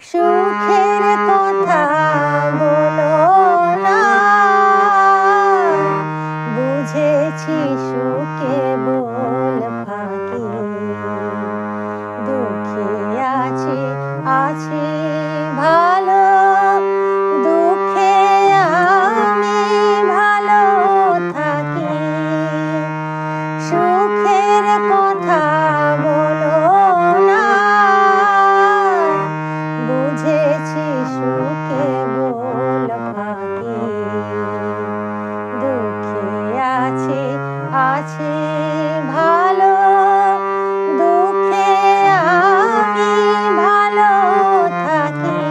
সুখের কথা বলো না, বুঝেছি সুখ কেবল ফাঁকি। দুঃখে আছি ভালো, দুঃখে আমি ভালো থাকি। সুখের কথা বলো না, বুঝেছি সুখ কেবল ফাঁকি। দুঃখে আছি ভালো, দুঃখে আমি ভালো থাকি।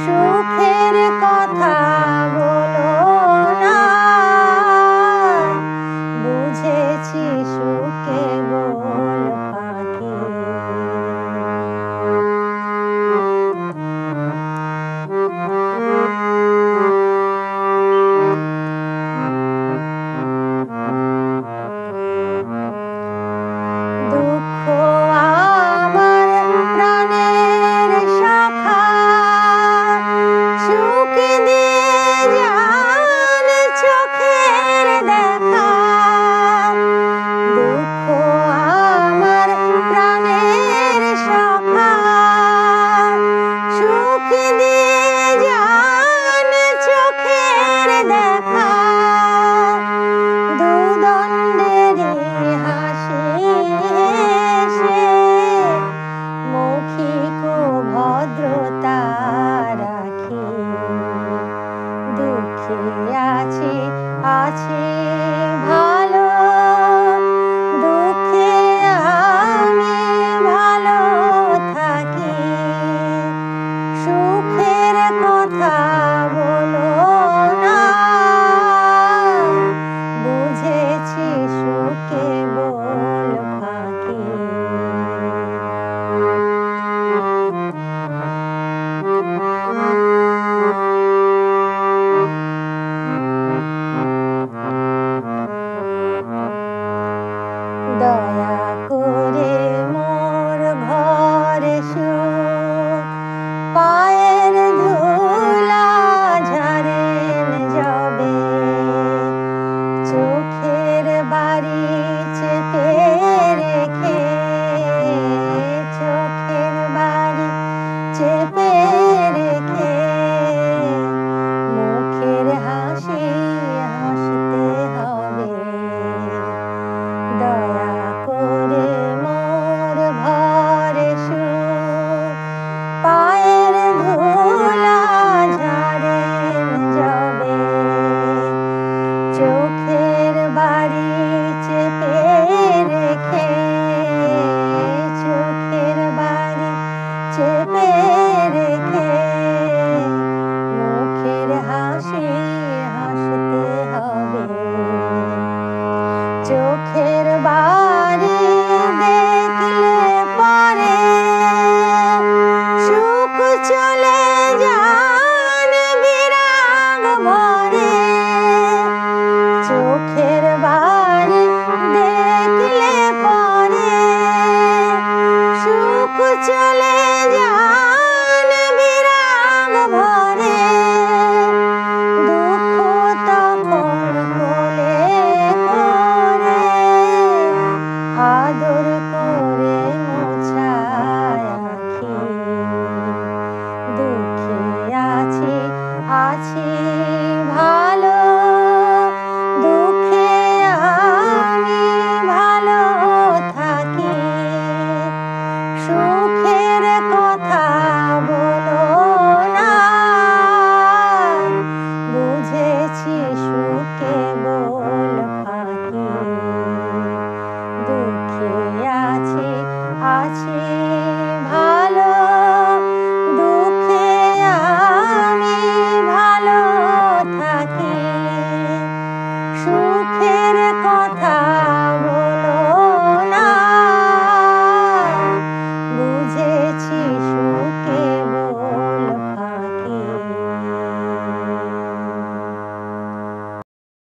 সুখের কথা বলো না, বুঝেছি সুখ কেবল ফাঁকি। দুঃখ আমার প্রাণের শাখা, সুখ দিয়ে যান চোখের দেখা। দুঃখ আমার প্রাণের শাখা, সুখ দিয়ে যান চোখের দেখা। দুদণ্ডেরই হাসি হেসে মৌখিক ভদ্রতা রাখি। দুঃখে আছি ভালো, দুঃখে আমি ভালো থাকি। সুখের কথা বলো না, বুঝেছি সুখ কেবল ফাঁকি। দয়া করে মোর ঘরে সুখ পায়ের ধুলা ঝাড়েন যবে। চোখের বাড়ি চেপে রেখে, চোখের বাড়ি চেপে রেখে মুখের হাসি হাসতে হবে। দয়া করে মোর ঘরে সুখ পায়ের ধুলা ঝাড়েন যবে। চোখের বাড়ি চেপে রেখে, চোখের বাড়ি চেপে রেখে মুখের হাসি হাসতে হবে। চোখের বাড়ি দেখলে পরে সুখ চলে যান বিরাগ ভরে। চোখের বাড়ি দেখলে পরে সুখ চলে যান বিরাগ ভরে। দুঃখ তখন কোলে করে আদর করে মোছায় আঁখি। দুঃখে আছি ভালো, দুঃখে আমি ভালো থাকি।